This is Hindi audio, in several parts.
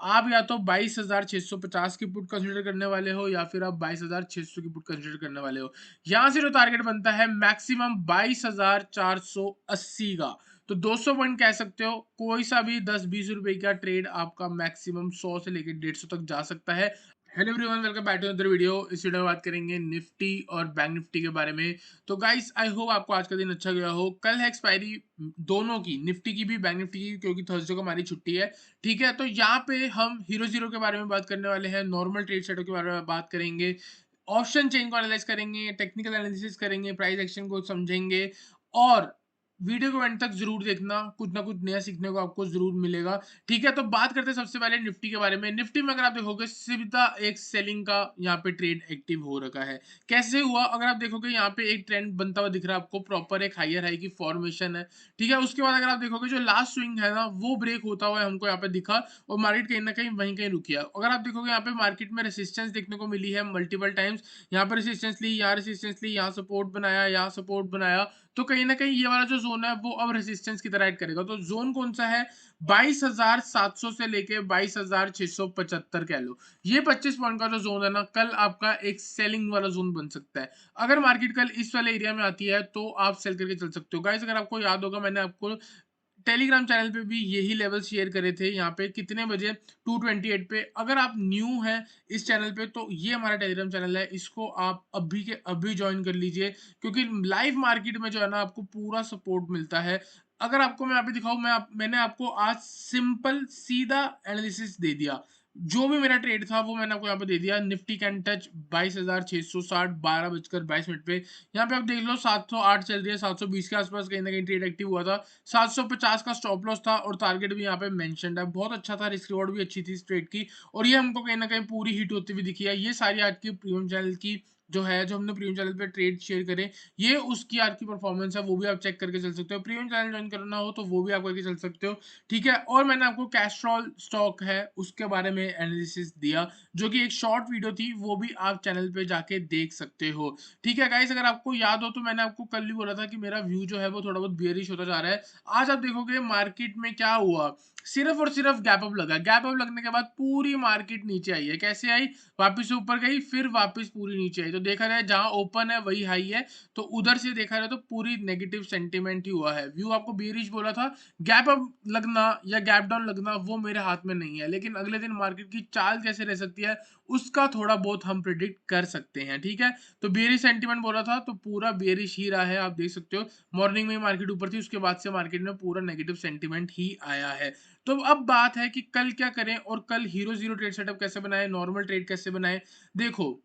आप या तो 22,650 की पुट कंसीडर करने वाले हो या फिर आप 22,600 की पुट कंसीडर करने वाले हो। यहाँ से जो टारगेट बनता है मैक्सिमम 22,480 का, तो 200 पॉइंट कह सकते हो। कोई सा भी 10-20 रुपए का ट्रेड आपका मैक्सिमम 100 से लेकर 150 तक जा सकता है। Hello everyone, welcome back to another video. इस वीडियो में बात करेंगे निफ्टी और बैंक निफ्टी के बारे में। तो गाइस, आई होप आपको आज का दिन अच्छा गया हो। कल है एक्सपायरी दोनों की, निफ्टी की भी बैंक निफ्टी की, क्योंकि थर्सडे को हमारी छुट्टी है। ठीक है, तो यहाँ पे हम हीरो जीरो के बारे में बात करने वाले हैं, नॉर्मल ट्रेड सेटअप के बारे में बात करेंगे, ऑप्शन चेन को एनालाइज करेंगे, टेक्निकल एनालिसिस करेंगे, प्राइस एक्शन को समझेंगे। और वीडियो को एंड तक जरूर देखना, कुछ ना कुछ नया सीखने को आपको जरूर मिलेगा। ठीक है, तो बात करते हैं सबसे पहले निफ्टी के बारे में। निफ्टी में अगर आप देखोगे सीधा एक सेलिंग का यहाँ पे ट्रेड एक्टिव हो रखा है। कैसे हुआ? अगर आप देखोगे यहाँ पे एक ट्रेंड बनता हुआ दिख रहा है आपको, प्रॉपर एक हायर हाई की फॉर्मेशन है। ठीक है, उसके बाद अगर आप देखोगे जो लास्ट स्विंग है ना, वो ब्रेक होता हुआ हमको यहाँ पे दिखा और मार्केट कहीं ना कहीं वहीं कहीं रुकी है। अगर आप देखोगे यहाँ पे मार्केट में रेसिस्टेंस देखने को मिली है मल्टीपल टाइम्स। यहाँ पर रेसिस्टेंस ली, यहाँ रेसिस्टेंस ली, यहाँ सपोर्ट बनाया, यहाँ सपोर्ट बनाया। तो कहीं ना कहीं ये वाला जो जोन है वो अब रेसिस्टेंस की तरह ऐड करेगा। तो जोन कौन सा है? 22,700 से लेके 22,675 कह लो। ये 25 पॉइंट का जो जोन है ना, कल आपका एक सेलिंग वाला जोन बन सकता है। अगर मार्केट कल इस वाले एरिया में आती है तो आप सेल करके चल सकते हो। गाइस, अगर आपको याद होगा, मैंने आपको टेलीग्राम चैनल पे भी यही लेवल शेयर करे थे। यहाँ पे कितने बजे? 228 पे। अगर आप न्यू हैं इस चैनल पे तो ये हमारा टेलीग्राम चैनल है, इसको आप अभी के अभी ज्वाइन कर लीजिए, क्योंकि लाइव मार्केट में जो है ना आपको पूरा सपोर्ट मिलता है। अगर आपको मैं यहाँ पे दिखाऊं, मैंने आपको आज सिंपल सीधा एनालिसिस दे दिया। जो भी मेरा ट्रेड था वो मैंने आपको यहाँ पे दे दिया। निफ्टी कैन टच 22,660 12:22 पे। यहाँ पे आप देख लो 708 चल रही है, 720 के आसपास कहीं ना कहीं ट्रेड एक्टिव हुआ था। 750 का स्टॉप लॉस था और टारगेट भी यहाँ पे मेंशन्ड है। बहुत अच्छा था, रिस्क रिवॉर्ड भी अच्छी थी इस ट्रेड की। और ये हमको कहीं ना कहीं पूरी हिट होती हुई दिखी है। ये सारी आज की प्रीमियम चैनल की जो है, जो हमने प्रीमियम चैनल पे ट्रेड शेयर करे, ये उसकी आज की परफॉर्मेंस है, वो भी आप चेक करके चल सकते हो। प्रीमियम चैनल ज्वाइन करना हो तो वो भी आप करके चल सकते हो। ठीक है, और मैंने आपको कैस्ट्रॉल स्टॉक है उसके बारे में एनालिसिस दिया, जो कि एक शॉर्ट वीडियो थी, वो भी आप चैनल पे जाके देख सकते हो। ठीक है गाइस, अगर आपको याद हो तो मैंने आपको कल भी बोला था कि मेरा व्यू जो है वो थोड़ा बहुत बियरिश होता जा रहा है। आज आप देखोगे मार्केट में क्या हुआ, सिर्फ और सिर्फ गैप अप लगा। गैप अप लगने के बाद पूरी मार्केट नीचे आई है। कैसे आई? वापस ऊपर गई, फिर वापस पूरी नीचे आई। तो देखा जाए जहां ओपन है वही हाई है, तो उधर से देखा जाए तो पूरी नेगेटिव सेंटीमेंट ही हुआ है। व्यू आपको बियरिश बोला था, गैप अप लगना या गैप डाउन लगना वो मेरे हाथ में नहीं है, लेकिन अगले दिन मार्केट की चाल कैसे रह सकती है उसका थोड़ा बहुत हम प्रिडिक्ट कर सकते हैं। ठीक है, तो बेरिश सेंटीमेंट बोला था तो पूरा बेरिश ही रहा है, आप देख सकते हो। मॉर्निंग में मार्केट ऊपर थी, उसके बाद से मार्केट में पूरा नेगेटिव सेंटीमेंट ही आया है। तो अब बात है कि कल क्या करें और कल हीरो जीरो ट्रेड सेटअप कैसे बनाए, नॉर्मल ट्रेड कैसे बनाए। देखो,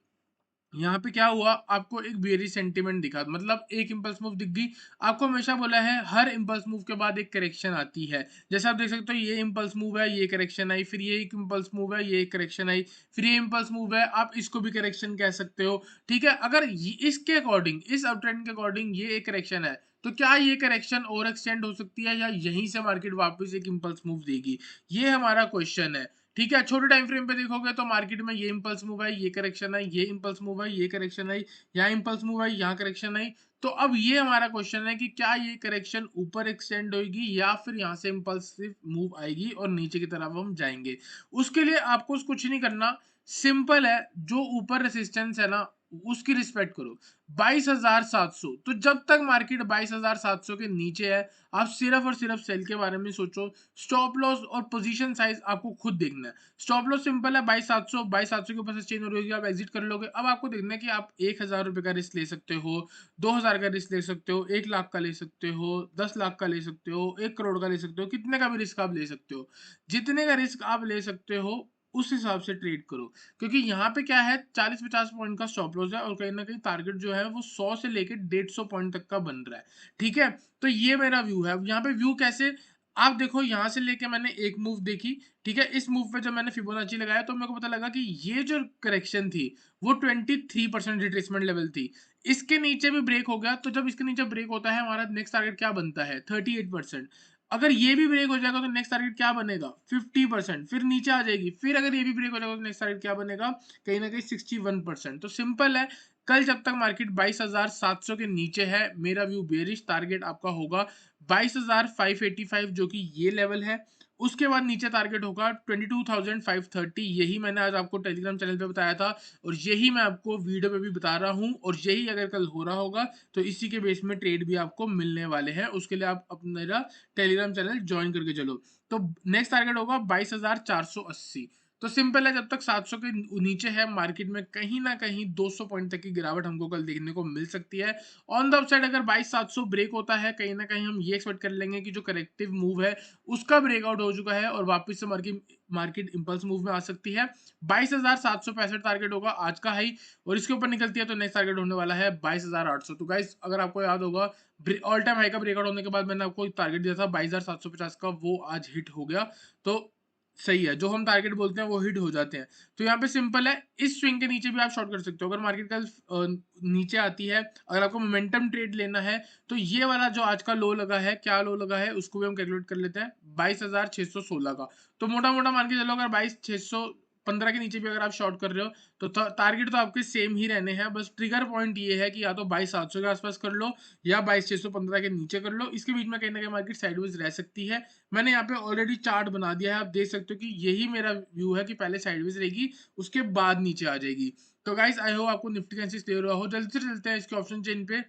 यहाँ पे क्या हुआ, आपको एक बेयरिश सेंटीमेंट दिखा, मतलब एक इंपल्स मूव दिख गई। आपको हमेशा बोला है हर इंपल्स मूव के बाद एक करेक्शन आती है। जैसे आप देख सकते हो, ये इंपल्स मूव है, ये करेक्शन आई, फिर ये एक इंपल्स मूव है, ये एक करेक्शन आई, फिर ये इंपल्स मूव है, आप इसको भी करेक्शन कह सकते हो। ठीक है, अगर इसके अकॉर्डिंग, इस अप ट्रेंड के अकॉर्डिंग ये एक करेक्शन है, तो क्या ये करेक्शन और एक्सटेंड हो सकती है या यहीं से मार्केट वापस एक इंपल्स मूव देगी? ये हमारा क्वेश्चन है। ठीक है, छोटे टाइम फ्रेम पे देखोगे तो मार्केट में ये इंपल्स मूव है, ये करेक्शन है, ये इंपल्स मूव है, ये करेक्शन है, यहाँ इंपल्स मूव है, यहाँ करेक्शन है। तो अब ये हमारा क्वेश्चन है कि क्या ये करेक्शन ऊपर एक्सटेंड होगी या फिर यहाँ से इंपल्सिव मूव आएगी और नीचे की तरफ हम जाएंगे। उसके लिए आपको कुछ नहीं करना, सिंपल है, जो ऊपर रेसिस्टेंस है ना उसकी रिस्पेक्ट करो। 22,700, तो जब तक मार्केट 22,700 के नीचे है, आप सिर्फ और सिर्फ सेल के बारे में सोचो। स्टॉप लॉस और पोजीशन साइज आपको खुद देखना है। स्टॉप लॉस सिंपल है, 22,700 के ऊपर से चेंज हो रही है, आप एग्जिट कर लोगे। अब आपको देखना है कि आप 1,000 रुपए का रिस्क ले सकते हो, 2,000 का रिस्क ले सकते हो, 1 लाख का ले सकते हो, 10 लाख का ले सकते हो, 1 करोड़ का ले सकते हो, कितने का भी रिस्क आप ले सकते हो। जितने का रिस्क आप ले सकते हो उस हिसाब से ट्रेड करो, क्योंकि यहाँ पे क्या है, 40-50 पॉइंट का स्टॉप लॉस है और कहीं ना कहीं टारगेट जो है वो 100 से लेके 150 पॉइंट तक का बन रहा है। ठीक है, तो ये मेरा व्यू है। यहाँ पे व्यू कैसे, आप देखो, यहाँ से लेके मैंने एक मूव देखी। ठीक है, इस मूव पे जब मैंने फिबोनाची लगाया तो मेरे को पता लगा कि ये जो करेक्शन थी वो 23% रिट्रेसमेंट लेवल थी। इसके नीचे भी ब्रेक हो गया, तो जब इसके नीचे ब्रेक होता है हमारा नेक्स्ट टारगेट क्या बनता है? 38%। अगर ये भी ब्रेक हो जाएगा तो नेक्स्ट टारगेट क्या बनेगा? 50%। फिर नीचे आ जाएगी, फिर अगर ये भी ब्रेक हो जाएगा तो नेक्स्ट टारगेट क्या बनेगा? कहीं ना कहीं 61%। तो सिंपल है, कल जब तक मार्केट 22,700 के नीचे है, मेरा व्यू बेरिश, टारगेट आपका होगा 22,585, जो कि ये लेवल है। उसके बाद नीचे टारगेट होगा 22,530। यही मैंने आज आपको टेलीग्राम चैनल पे बताया था और यही मैं आपको वीडियो पे भी बता रहा हूँ, और यही अगर कल हो रहा होगा तो इसी के बेस में ट्रेड भी आपको मिलने वाले हैं। उसके लिए आप अपना मेरा टेलीग्राम चैनल ज्वाइन करके चलो। तो नेक्स्ट टारगेट होगा 22,480। तो सिंपल है, जब तक 700 के नीचे है मार्केट में कहीं ना कहीं 200 पॉइंट तक की गिरावट हमको कल देखने को मिल सकती है। ऑन द अपसाइड अगर 22,700 ब्रेक होता है, कहीं ना कहीं हम ये एक्सपेक्ट कर लेंगे कि जो करेक्टिव मूव है उसका ब्रेकआउट हो चुका है और वापस से मार्केट इंपल्स मूव में आ सकती है। 22,765 टारगेट होगा आज का हाई, और इसके ऊपर निकलती है तो नेक्स्ट टारगेट होने वाला है 22,800। तो गाइस अगर आपको याद होगा, ऑल टाइम हाई का ब्रेकआउट होने के बाद मैंने आपको टारगेट दिया था 22,750 का, वो आज हिट हो गया। तो सही है, जो हम टारगेट बोलते हैं वो हिट हो जाते हैं। तो यहाँ पे सिंपल है, इस स्विंग के नीचे भी आप शॉर्ट कर सकते हो अगर मार्केट कल नीचे आती है। अगर आपको मोमेंटम ट्रेड लेना है तो ये वाला जो आज का लो लगा है, क्या लो लगा है उसको भी हम कैलकुलेट कर लेते हैं, 22,616 का। तो मोटा मोटा मान के चलो, अगर 22,615 के नीचे भी अगर आप शॉर्ट कर रहे हो तो टारगेट तो आपके सेम ही रहने हैं। बस ट्रिगर पॉइंट ये है कि या तो 22,700 के आसपास कर लो या 22,615 के नीचे कर लो। इसके बीच में कहीं ना कहीं मार्केट साइडवेज रह सकती है। मैंने यहाँ पे ऑलरेडी चार्ट बना दिया है, आप देख सकते हो कि यही मेरा व्यू है कि पहले साइडवेज रहेगी उसके बाद नीचे आ जाएगी। तो गाइस आई होप आपको निफ्टी का एनालिसिस क्लियर हुआ हो। जल्दी से चलते हैं इसके ऑप्शन चेन पे,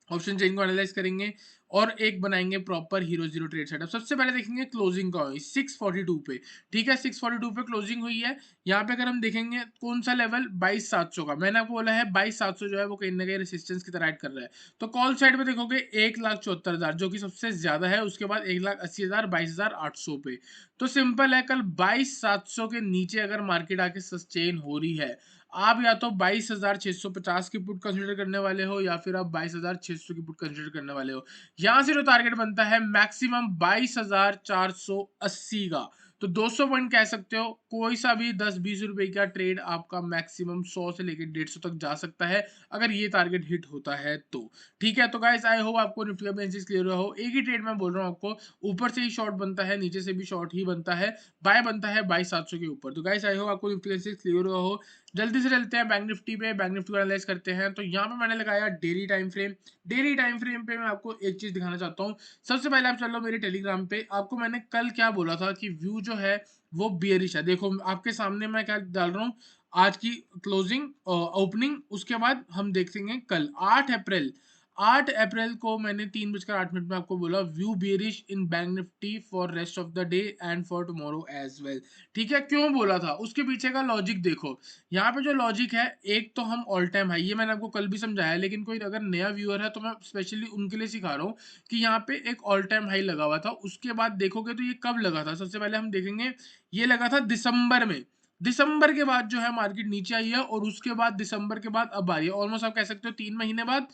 ऑप्शन चेन को एनालाइज करेंगे और एक बनाएंगे proper hero zero trade setup. सबसे पहले देखेंगे क्लोजिंग का हुई 642 पे। ठीक है, 642 पे क्लोजिंग हुई है। यहाँ पे अगर हम देखेंगे कौन सा लेवल, 22,700 का मैंने आपको बोला है 22,700 जो है वो कहीं ना कहीं रेसिस्टेंस की तरह एक्ट कर रहा है। तो कॉल साइड पे देखोगे 1,74,000 जो कि सबसे ज्यादा है, उसके बाद 1,80,000, 22,800 पे। तो सिंपल है, कल 22,700 के नीचे अगर मार्केट आके सस्टेन हो रही है, आप या तो 22,650 की पुट कंसीडर करने वाले हो या फिर आप 22,600 की पुट कंसीडर करने वाले हो। यहां से जो टारगेट बनता है मैक्सिमम 22,480 का। तो 200 पॉइंट कह सकते हो, कोई सा भी 10-20 रुपए का ट्रेड आपका मैक्सिमम 100 से लेकर 150 तक जा सकता है अगर ये टारगेट हिट होता है तो। ठीक है, तो गाइस आई होप आपको निफ्टी का बेसिस क्लियर हुआ हो। एक ही ट्रेड में बोल रहा हूँ आपको, ऊपर से ही शॉर्ट बनता है, नीचे से भी शॉर्ट ही बनता है, बाय बनता है 22,700 के ऊपर। तो गाइस आई होप आपको निफ्टी का बेसिस क्लियर हुआ हो। जल्दी से चलते हैं बैंक निफ्टी पे, बैंक निफ्टी को एनालाइज करते हैं। तो यहाँ पे मैंने लगाया daily time frame. Daily time frame पे मैं आपको एक चीज दिखाना चाहता हूँ। सबसे पहले आप चलो मेरे टेलीग्राम पे, आपको मैंने कल क्या बोला था कि व्यू जो है वो बियरिश है। देखो आपके सामने मैं क्या डाल रहा हूँ, आज की क्लोजिंग ओपनिंग, उसके बाद हम देखेंगे कल 8 अप्रैल। 8 अप्रैल को मैंने 3:08 में आपको बोला view bearish in bank Nifty for rest of the day and for tomorrow as well. ठीक है, क्यों बोला था उसके पीछे का लॉजिक देखो। यहाँ पे जो लॉजिक है, एक तो हम ऑल टाइम हाई, ये मैंने आपको कल भी समझाया, लेकिन कोई अगर नया व्यूअर है तो मैं स्पेशली उनके लिए सिखा रहा हूँ कि यहाँ पे एक ऑल टाइम हाई लगा हुआ था। उसके बाद देखोगे तो ये कब लगा था, सबसे पहले हम देखेंगे, ये लगा था दिसंबर में। दिसंबर के बाद जो है मार्केट नीचे आई है और उसके बाद दिसंबर के बाद अब आ रही है, ऑलमोस्ट आप कह सकते हो 3 महीने बाद।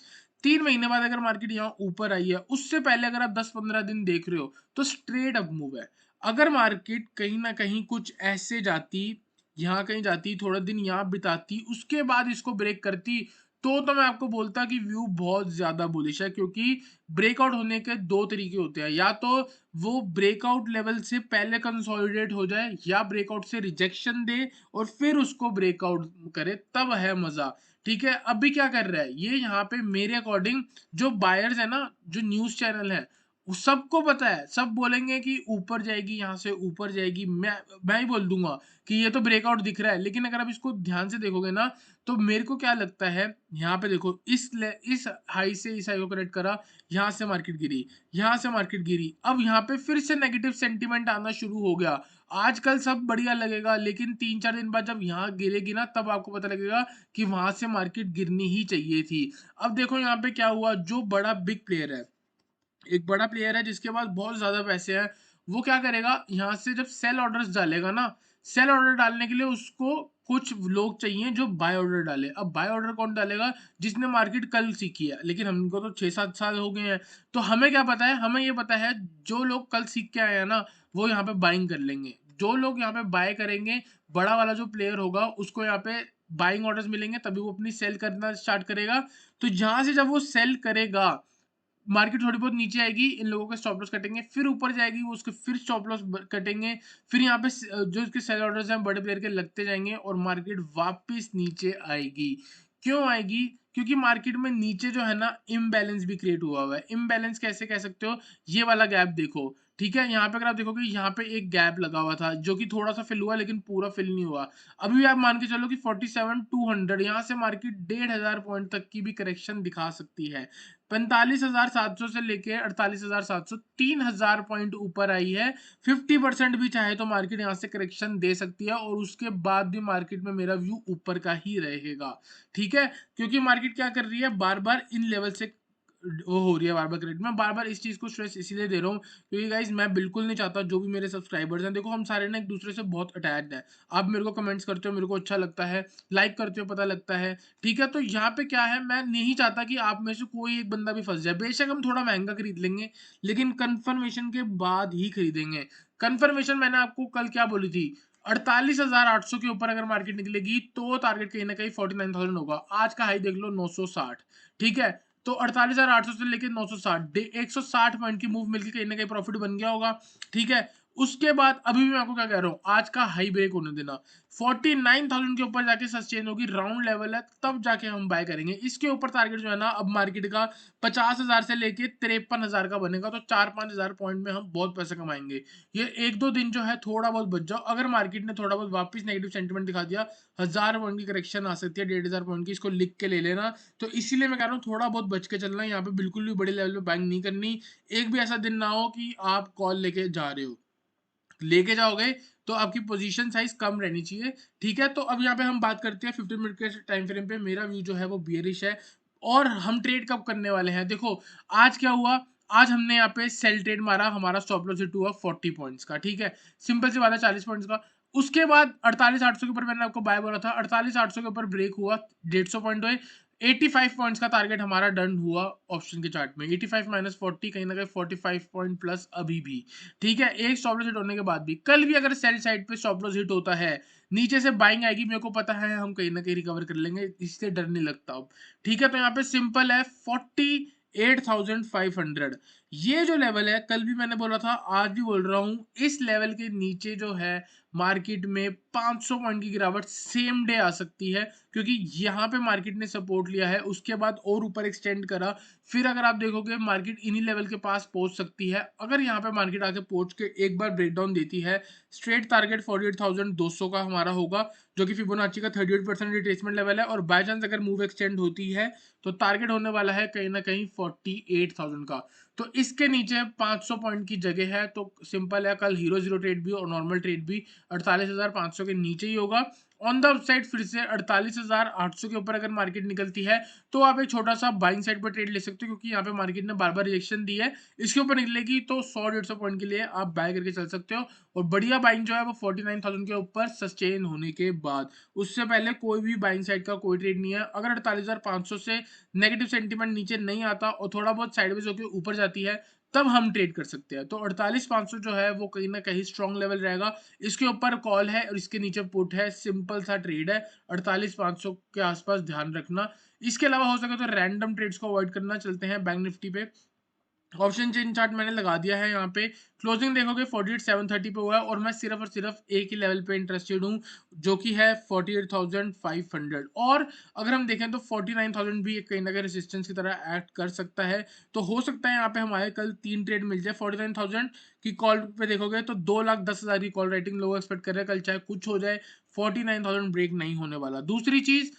3 महीने बाद अगर मार्केट यहाँ ऊपर आई है, उससे पहले अगर आप 10-15 दिन देख रहे हो तो स्ट्रेट अप मूव है। अगर मार्केट कहीं ना कहीं कुछ ऐसे जाती, यहाँ कहीं जाती, थोड़ा दिन यहाँ बिताती, उसके बाद इसको ब्रेक करती, तो मैं आपको बोलता कि व्यू बहुत ज्यादा बुलिश है। क्योंकि ब्रेकआउट होने के दो तरीके होते हैं, या तो वो ब्रेकआउट लेवल से पहले कंसोलिडेट हो जाए या ब्रेकआउट से रिजेक्शन दे और फिर उसको ब्रेकआउट करे, तब है मजा। ठीक है, अभी क्या कर रहा है ये, यहाँ पे मेरे अकॉर्डिंग जो बायर्स है ना, जो न्यूज चैनल है, वो सबको पता है, सब बोलेंगे कि ऊपर जाएगी, यहाँ से ऊपर जाएगी। मैं ही बोल दूंगा कि ये तो ब्रेकआउट दिख रहा है, लेकिन अगर आप इसको ध्यान से देखोगे ना, तो मेरे को क्या लगता है, यहाँ पे देखो इस हाई से इस हाई को कनेक्ट करा, यहाँ से मार्केट गिरी, यहाँ से मार्केट गिरी, अब यहाँ पे फिर से नेगेटिव सेंटीमेंट आना शुरू हो गया। आजकल सब बढ़िया लगेगा, लेकिन 3-4 दिन बाद जब यहाँ गिरेगी ना, तब आपको पता लगेगा कि वहां से मार्केट गिरनी ही चाहिए थी। अब देखो यहाँ पे क्या हुआ, जो बड़ा बिग प्लेयर है, एक बड़ा प्लेयर है जिसके पास बहुत ज्यादा पैसे हैं, वो क्या करेगा, यहाँ से जब सेल ऑर्डर्स डालेगा ना, सेल ऑर्डर डालने के लिए उसको कुछ लोग चाहिए जो बाय ऑर्डर डाले। अब बाय ऑर्डर कौन डालेगा, जिसने मार्केट कल सीखी है, लेकिन हमको तो 6-7 साल हो गए हैं। तो हमें क्या पता है, हमें ये पता है जो लोग कल सीख के आए हैं ना, वो यहाँ पे बाइंग कर लेंगे। जो लोग यहाँ पे बाय करेंगे, बड़ा वाला जो प्लेयर होगा उसको यहाँ पे बाइंग ऑर्डर्स मिलेंगे, तभी वो अपनी सेल करना स्टार्ट करेगा। तो जहां से जब वो सेल करेगा, मार्केट थोड़ी बहुत नीचे आएगी, इन लोगों के स्टॉप लॉस कटेंगे, फिर ऊपर जाएगी, वो उसके फिर स्टॉप लॉस कटेंगे, फिर यहाँ पे जो इसके सेल ऑर्डर्स हैं बड़े प्लेयर के लगते जाएंगे और मार्केट वापस नीचे आएगी। क्यों आएगी, क्योंकि मार्केट में नीचे जो है ना इम्बैलेंस भी क्रिएट हुआ है। इम्बैलेंस कैसे कह सकते हो, ये वाला गैप देखो। ठीक है, यहाँ पे अगर आप देखोगे यहाँ पे एक गैप लगा हुआ था जो कि थोड़ा सा फिल हुआ लेकिन पूरा फिल नहीं हुआ। अभी भी आप मान के चलो कि 47,200 यहाँ से मार्केट 1,500 पॉइंट तक की भी करेक्शन दिखा सकती है। 45,700 से लेके 48,700 3,000 पॉइंट ऊपर आई है। 50% भी चाहे तो मार्केट यहाँ से करेक्शन दे सकती है और उसके बाद भी मार्केट में मेरा व्यू ऊपर का ही रहेगा। ठीक है, क्योंकि मार्केट क्या कर रही है, बार बार इन लेवल से वो हो रही है बार बार क्रेडिट। मैं बार बार इस चीज को स्ट्रेस इसीलिए दे रहा हूँ क्योंकि गाइज मैं बिल्कुल नहीं चाहता, जो भी मेरे सब्सक्राइबर्स हैं, देखो हम सारे ना एक दूसरे से बहुत अटैच्ड हैं। आप मेरे को कमेंट्स करते हो, मेरे को अच्छा लगता है, लाइक करते हो, पता लगता है। ठीक है, तो यहाँ पे क्या है, मैं नहीं चाहता कि आप में से कोई एक बंदा भी फंस जाए। बेशक हम थोड़ा महंगा खरीद लेंगे लेकिन कंफर्मेशन के बाद ही खरीदेंगे। कंफर्मेशन मैंने आपको कल क्या बोली थी, 48,800 के ऊपर अगर मार्केट निकलेगी तो टारगेट कहीं ना कहीं 49,000 होगा। आज का हाई देख लो 960। ठीक है, तो 48,800 से लेके 960 160 पॉइंट की मूव मिलके कहीं ना कहीं प्रॉफिट बन गया होगा। ठीक है, उसके बाद अभी भी मैं आपको क्या कह रहा हूँ, आज का हाई ब्रेक होने देना, 49,000 के ऊपर जाके सस्टेन होगी, राउंड लेवल है, तब जाके हम बाय करेंगे। इसके ऊपर टारगेट जो है ना अब मार्केट का 50,000 से लेके 53,000 का बनेगा, तो 4-5 हजार पॉइंट में हम बहुत पैसे कमाएंगे। ये 1-2 दिन जो है थोड़ा बहुत बच जाओ, अगर मार्केट ने थोड़ा बहुत वापस नेगेटिव सेंटीमेंट दिखा दिया, 1,000 पॉइंट की करेक्शन आ सकती है, 1,500 पॉइंट की, इसको लिख के ले लेना। तो इसीलिए मैं कह रहा हूँ थोड़ा बहुत बच के चलना, यहाँ पे बिल्कुल भी बड़े लेवल पे बाइंग नहीं करनी। एक भी ऐसा दिन ना हो कि आप कॉल लेके जा रहे हो, लेके जाओगे तो आपकी पोजीशन साइज कम रहनी चाहिए। ठीक है, तो अब यहाँ पे हम बात करते हैं 15 मिनट के टाइम फ्रेम पे। मेरा व्यू जो है वो बियरिश है और हम ट्रेड कब करने वाले हैं, देखो आज क्या हुआ, आज हमने यहाँ पे सेल ट्रेड मारा, हमारा स्टॉप लॉस हिट हुआ 40 पॉइंट्स का। ठीक है, सिंपल सी बात है, 40 पॉइंट्स का। उसके बाद 48,800 के ऊपर मैंने आपको बाय बोला था, 48,800 के ऊपर ब्रेक हुआ, 150 पॉइंट हुए, 85 पॉइंट्स का टारगेट हमारा डन हुआ ऑप्शन के चार्ट में। 85 माइनस 40 कहीं ना कहीं 45 पॉइंट प्लस अभी भी। ठीक है, एक स्टॉप लॉस हिट होने के बाद भी कल भी अगर सेल साइड पे स्टॉप लॉस हिट होता है, नीचे से बाइंग आएगी, मेरे को पता है हम कहीं ना कहीं रिकवर कर लेंगे, इससे डर नहीं लगता अब। ठीक है, तो यहाँ पे सिंपल है 48,500, ये जो लेवल है, कल भी मैंने बोला था, आज भी बोल रहा हूँ, इस लेवल के नीचे जो है मार्केट में 500 पॉइंट की गिरावट सेम डे आ सकती है, क्योंकि यहाँ पे मार्केट ने सपोर्ट लिया है, उसके बाद और ऊपर एक्सटेंड करा, फिर अगर आप देखोगे मार्केट इन्हीं लेवल के पास पहुंच सकती है। अगर यहाँ पे मार्केट आके पहुंच के एक बार ब्रेकडाउन देती है, स्ट्रेट टारगेट 48,200 का हमारा होगा, जो कि फिबोनाची का 38% रिट्रेसमेंट लेवल है, और बाय चांस अगर मूव एक्सटेंड होती है तो टारगेट होने वाला है कहीं ना कहीं 48,000 का। तो इसके नीचे 500 पॉइंट की जगह है, तो सिंपल है, कल हीरो जीरो ट्रेड भी और नॉर्मल ट्रेड भी 48,500 के नीचे ही होगा। ऑन द अपसाइड फिर से 48,800 के ऊपर अगर मार्केट निकलती है तो आप एक छोटा सा बाइंग साइड पर ट्रेड ले सकते हो, क्योंकि यहाँ पे मार्केट ने बार बार रिजेक्शन दी है। इसके ऊपर निकलेगी तो 100-150 पॉइंट के लिए आप बाय करके चल सकते हो, और बढ़िया बाइंग जो है वो 49,000 के ऊपर सस्टेन होने के बाद। उससे पहले कोई भी बाइंग साइड का कोई ट्रेड नहीं है। अगर 48,500 से नेगेटिव सेंटीमेंट नीचे नहीं आता और थोड़ा बहुत साइडवेज होकर ऊपर जाती है, तब हम ट्रेड कर सकते हैं। तो 48,500 जो है वो कहीं ना कहीं स्ट्रॉन्ग लेवल रहेगा, इसके ऊपर कॉल है और इसके नीचे पुट है, सिंपल सा ट्रेड है। 48,500 के आसपास ध्यान रखना। इसके अलावा हो सके तो रैंडम ट्रेड्स को अवॉइड करना। चलते हैं बैंक निफ्टी पे। ऑप्शन चेन चार्ट मैंने लगा दिया है यहाँ पे। क्लोजिंग देखोगे 48,730 पे हुआ है, और मैं सिर्फ और सिर्फ एक ही लेवल पे इंटरेस्टेड हूँ, जो कि है 48,500। और अगर हम देखें तो 49,000 भी कहीं ना कहीं रेजिस्टेंस की तरह एक्ट कर सकता है। तो हो सकता है यहाँ पे हमारे कल 3 ट्रेड मिल जाए। 49,000 की कॉल पे देखोगे तो 2,10,000 की कॉल राइटिंग लोग एक्सपेक्ट कर रहे हैं, कल चाहे कुछ हो जाए 49,000 ब्रेक नहीं होने वाला। दूसरी चीज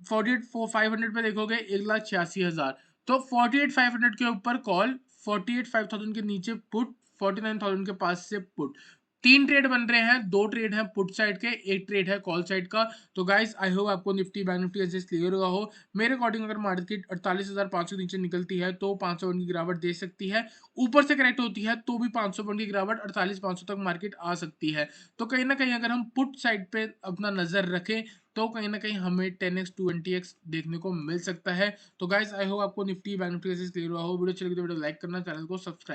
48,500 पे देखोगे 1,86,000, तो 48,500 के ऊपर कॉल, 48,500 के नीचे पुट, 49,000 के पास से पुट। 3 ट्रेड बन रहे हैं, 2 ट्रेड हैं पुट साइड के, 1 ट्रेड है कॉल साइड का। तो गाइस आई होप आपको निफ्टी बैंक निफ्टी ऐसे क्लियर हुआ हो। मेरे अकॉर्डिंग अगर मार्केट 48,500 नीचे निकलती है तो 500 पॉइंट की गिरावट दे सकती है, ऊपर से करेक्ट होती है तो भी 500 पॉइंट की गिरावट 48,500 तक मार्केट आ सकती है। तो कहीं ना कहीं अगर हम पुट साइड पे अपना नजर रखें तो कहीं ना कहीं हमें 10x 20x देखने को मिल सकता है। तो गाइस आई होप आपको निफ्टी बैंक निफ्टी क्लियर हुआ हो। वीडियो अच्छी लगी तो वीडियो लाइक करना, चैनल को सब्सक्राइब